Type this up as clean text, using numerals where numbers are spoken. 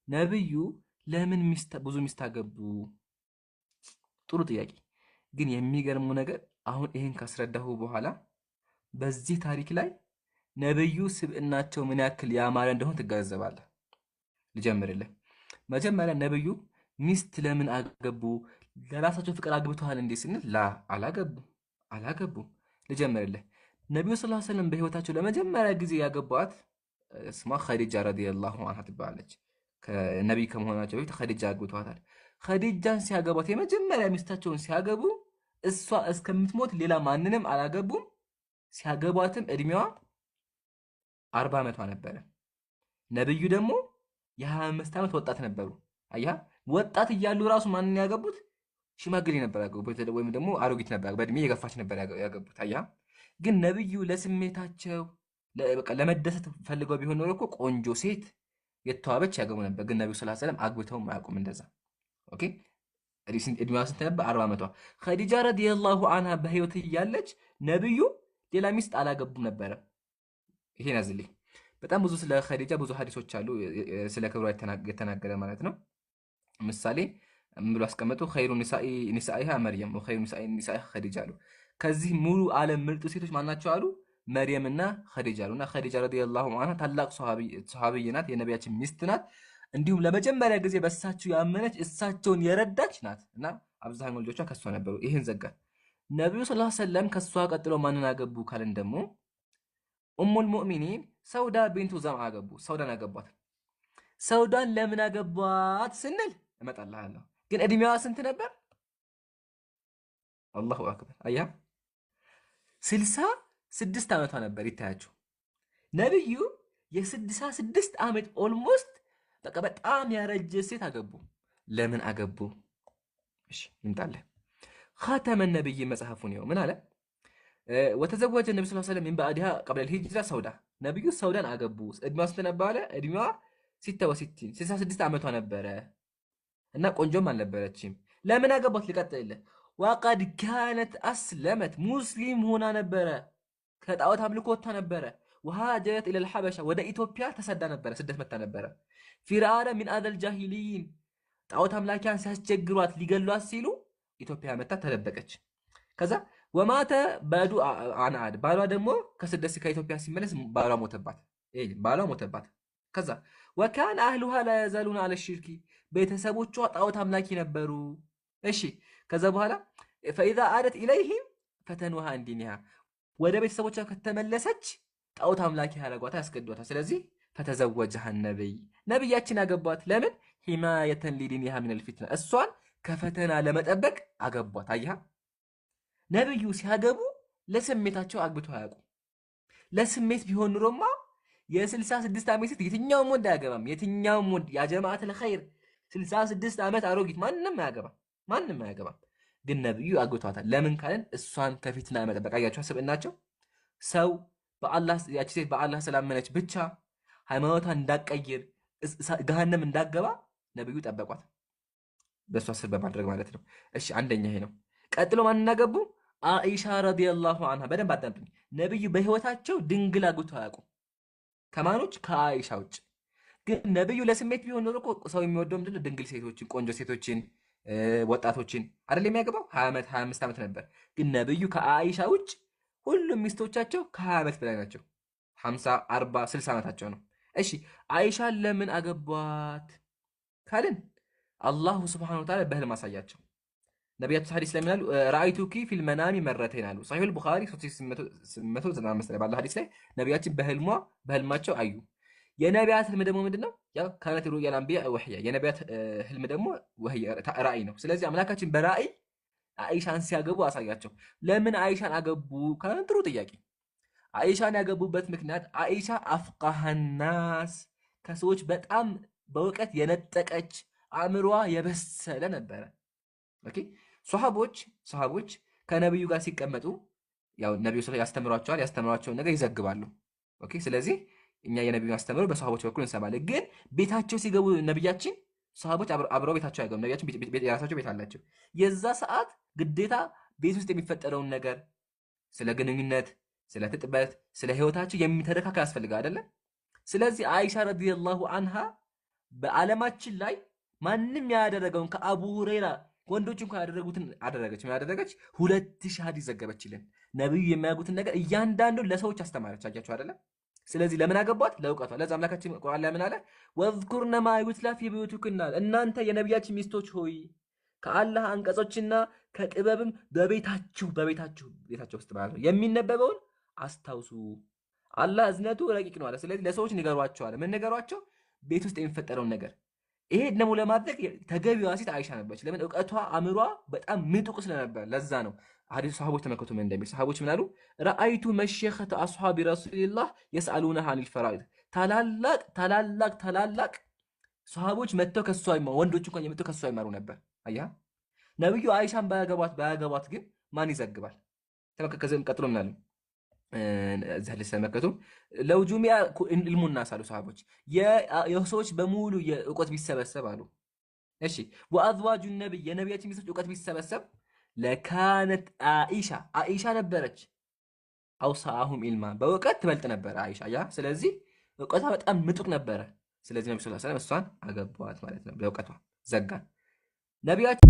ነብዩ ለምን ብዙ ሚስት አገቡ? ጥሩ ጥያቄ። ግን የሚገርመው ነገር አሁን ይሄን ካስረዳሁ በኋላ በዚህ ታሪክ ላይ ነብዩ ስብዕናቸው ምን ያክል ያማረ እንደሆነ ትገነዘባለህ። ልጀምርልህ። መጀመሪያ ነብዩ ሚስት ለምን አገቡ? ለራሳቸው ፍቅር አግብተዋል እንዴ ስንል አላገቡም። ልጀምርልህ። ነቢዩ ሰለላሁ ዐለይሂ ወሰለም በህይወታቸው ለመጀመሪያ ጊዜ ያገቧት ስሟ ኸዲጃ ረዲየላሁ ዐንሃ ትባላለች። ነቢይ ከመሆናቸው በፊት ኸዲጃ አግብተዋታል። ኸዲጃን ሲያገቧት የመጀመሪያ ሚስታቸውን ሲያገቡ እሷ እስከምትሞት ሌላ ማንንም አላገቡም። ሲያገቧትም እድሜዋ 40 ዓመቷ ነበረ። ነብዩ ደግሞ የ25 ዓመት ወጣት ነበሩ። አያ ወጣት እያሉ ራሱ ማንን ያገቡት? ሽማግሌ ነበር ያገቡት፣ ወይም ደግሞ አሮጊት ነበር፣ በእድሜ የገፋች ነበር ያገቡት። አያ ግን ነብዩ ለስሜታቸው በቃ ለመደሰት ፈልገው ቢሆን ኖሮ እኮ ቆንጆ ሴት የተዋበች ያገቡ ነበር። ግን ነብዩ ሰለላሁ ዐለይሂ ወሰለም አግብተውም አያውቁም እንደዛ። ኦኬ እድሜዋ ስንት ነበር? 40 ዓመቷ። ኸዲጃ ረዲየላሁ ዐንሃ በህይወት እያለች ነብዩ ሌላ ሚስት አላገቡም ነበረ። ይሄን ያዝልኝ። በጣም ብዙ ስለ ኸዲጃ ብዙ ሐዲሶች አሉ፣ ስለ ክብሯ የተናገረ ማለት ነው። ምሳሌ ምን ብሎ አስቀመጡ? ኸይሩ ኒሳኢሃ መርየም ወኸይሩ ኒሳኢሃ ኸዲጃ አሉ። ከዚህ ሙሉ ዓለም ምርጡ ሴቶች ማናቸው አሉ? መርየምና ኸዲጃ አሉና ኸዲጃ ረዲየላሁ ዐንሃ ታላቅ ሷሃቢይ ናት፣ የነቢያችን ሚስት ናት። እንዲሁም ለመጀመሪያ ጊዜ በእሳቸው ያመነች እሳቸውን የረዳች ናት እና አብዛኛው ልጆቿ ከሷ ነበሩ። ይህን ዘጋ። ነቢዩ ሰለላሁ ዐለይሂ ወሰለም ከሷ ቀጥሎ ማንን አገቡ ካልን ደግሞ ኡሙል ሙእሚኒን ሰውዳ ቢንቱ ዘምዓ አገቡ። ሰውዳን አገቧት። ሰውዳን ለምን አገቧት ስንል እመጣልሃለሁ። ግን እድሜዋ ስንት ነበር? አላሁ አክበር። አያ 66 ዓመቷ ነበር። ይታያችሁ ነብዩ የ66 ዓመት ኦልሞስት በቃ በጣም ያረጀ ሴት አገቡ። ለምን አገቡ? እሺ እንጣለ ኻተመ ነብይ መጽሐፉን ነው ምን አለ? ወተዘወጀ ነብዩ ሰለላሁ ዐለይሂ ወሰለም ሚን ባዕድሃ ቀብለ الهجرة ሰውዳ። ነብዩ ሰውዳን አገቡ። እድሜዋ ስንት ነበር? እድሜዋ 66 ዓመቷ ነበረ እና ቆንጆም አልነበረችም። ለምን አገቧት? ሊቀጥልልህ ወቀድ ካነት አስለመት ሙስሊም ሆና ነበረ። ከጣዖት አምልኮ ወጥታ ነበረ። ወሃጀረት ኢለል ሐበሻ ወደ ኢትዮጵያ ተሰዳ ነበረ፣ ስደት መታ ነበረ። ፊርዓነ ሚን አዘል ጃሂሊን ጣዖት አምላኪያን ሲያስቸግሯት ሊገሏት ሲሉ ኢትዮጵያ መታ ተደበቀች። ከዛ ወማተ በዱ አንዓድ ባሏ ደግሞ ከስደት ከኢትዮጵያ ሲመለስ ባሏ ሞተባት። ከዛ ወካን አህሉሃ ላ የዛሉና አለ ሽርኪ ቤተሰቦቿ ጣዖት አምላኪ ነበሩ። እሺ ከዛ በኋላ ፈኢዛ አደት ኢለይሂም ፈተኑሃ እንዲኒሃ ወደ ቤተሰቦቿ ከተመለሰች ጣዖት አምላኪ ያረጓታ ያስገዷታል። ስለዚህ ፈተዘወጀሃ ነብያችን አገቧት። ለምን? ሂማየተን ሊዲኒሃ ሚነል ፊትና እሷን ከፈተና ለመጠበቅ አገቧት። አያ ነብዩ ሲያገቡ ለስሜታቸው አግብተው አያውቁም። ለስሜት ቢሆን ኑሮማ የ66 ዓመት ሴት የትኛውም ወንድ አያገባም። የትኛውም ወንድ ያ ጀማዓተል ኸይር 66 ዓመት አሮጊት ማንም አያገባም። ግን ነብዩ አግብተዋታል። ለምን ካለን እሷን ከፊትና ለመጠበቅ። አያቸው ስብዕናቸው። ሰው ያቺ ሴት በአላህ ስላመነች ብቻ ሃይማኖቷን እንዳትቀይር ገሃነም እንዳትገባ ነብዩ ጠበቋት፣ በእሷ ስር በማድረግ ማለት ነው። እሺ አንደኛ ይሄ ነው። ቀጥሎ ማንን አገቡ? አኢሻ ረዲየላሁ ዐንሃ። በደንብ አዳምጡኝ። ነብዩ በህይወታቸው ድንግል አግብተው አያውቁም። ከማኖች? ከአኢሻ ውጭ። ግን ነብዩ ለስሜት ቢሆን ኖሮ እኮ ሰው የሚወደው ምንድነው? ድንግል ሴቶችን፣ ቆንጆ ሴቶችን፣ ወጣቶችን አይደል የሚያገባው? 20 ዓመት 25 ዓመት ነበር። ግን ነብዩ ከአኢሻ ውጭ ሁሉም ሚስቶቻቸው ከ20 ዓመት በላይ ናቸው። 50፣ 40፣ 60 ዓመታቸው ነው። እሺ አይሻን ለምን አገቧት ካልን አላሁ ስብሐነሁ ወተዓላ በህልም አሳያቸው። ነቢያችን ሐዲስ ላይ ምናሉ? ረአይቱኪ ፊል መናሚ መረተይን አሉ። ሰሒህ ቡኻሪ 3895 ላይ ባለው ሐዲስ ላይ ነቢያችን በህልማቸው አዩ። የነቢያት ህልም ደግሞ ምንድነው? ያው ካነት ሩእያል አንቢያ ወህያ፣ የነቢያት ህልም ደግሞ ራእይ ነው። ስለዚህ አምላካችን በራእይ አይሻን ሲያገቡ አሳያቸው። ለምን አይሻን አገቡ ካልን ጥሩ ጥያቄ። አይሻን ያገቡበት ምክንያት አይሻ አፍቃሃናስ ከሰዎች በጣም በእውቀት የነጠቀች አእምሯ የበሰለ ነበረ። ኦኬ ሷሃቦች ከነብዩ ጋር ሲቀመጡ ያው ነብዩ ያስተምሯቸውን ነገር ይዘግባሉ። ኦኬ ስለዚህ እኛ የነብዩን አስተምሮ በሷሃቦች በኩል እንሰማለን። ግን ቤታቸው ሲገቡ ነብያችን ሷሃቦች አብረው ቤታቸው አይገቡም። ነብያችን የራሳቸው ቤት አላቸው። የዛ ሰዓት ግዴታ ቤት ውስጥ የሚፈጠረውን ነገር ስለ ግንኙነት፣ ስለ ትጥበት፣ ስለ ህይወታቸው የሚተረካካ ያስፈልጋል አይደለ? ስለዚህ አይሻ ረዲየላሁ ዐንሃ በዓለማችን ላይ ማንም ያደረገውን ከአቡ ሁረይራ ወንዶች እንኳን ያደረጉትን አደረገች። ምን ያደረገች? 2000 ሐዲስ ዘገበችልን። ነብዩ የሚያደርጉትን ነገር እያንዳንዱን ለሰዎች አስተማረች። አያችሁ አይደለ? ስለዚህ ለምን አገቧት? ለእውቀቷ። ለዛ አምላካችን ቁርአን ላይ ምን አለ? ወዝኩርነ ማ ዩትላ ፊ ቡዩቲኩና፣ እናንተ የነቢያችን ሚስቶች ሆይ ከአላህ አንቀጾችና ከጥበብም በቤታችሁ ውስጥ ማለት ነው የሚነበበውን አስታውሱ። አላህ እዝነቱ ረቂቅ ነው አለ። ስለዚህ ለሰዎች ንገሯቸው አለ። ምን ንገሯቸው? ቤት ውስጥ የሚፈጠረውን ነገር። ይሄ ደግሞ ለማድረግ ተገቢዋ ሴት አይሻ ነበረች። ለምን? እውቀቷ አእምሯ በጣም ምጡቅ ስለነበር። ለዛ ነው ሐዲስ ሰሃቦች ተመከቱ ምን እንደሚል። ሰሃቦች ምን አሉ? ረአይቱ መሸኸተ አስሐቢ ረሱልላህ የስአሉነሃ አኒል ፈራኢድ። ታላላቅ ሰሃቦች መጥተው ከሷ ይማሩ፣ ወንዶች እንኳን የመጥተው ከሷ ይማሩ ነበር። አያ ነብዩ አይሻን ባያገቧት ግን ማን ይዘግባል? ተመከከዘም ቀጥሎ ምን አሉ? እዛ ለሰመከቱ ለው ጁሚያ ኢልሙና ሳሉ ሰሃቦች የሰዎች በሙሉ የእውቀት ቢሰበሰብ አሉ። እሺ ወአዝዋጁ ነብይ የነቢያችን ሚስቶች እውቀት ቢሰበሰብ ለካነት አይሻ ነበረች አውሳአሁም ኢልማ በእውቀት ትበልጥ ነበረ አይሻ። ያ ስለዚህ እውቀቷ በጣም ምጡቅ ነበረ። ስለዚህ ነብዩ ሰለላሁ ዐለይሂ ወሰለም እሷን አገቧት ማለት ነው። በእውቀቷ ዘጋን ነቢያችን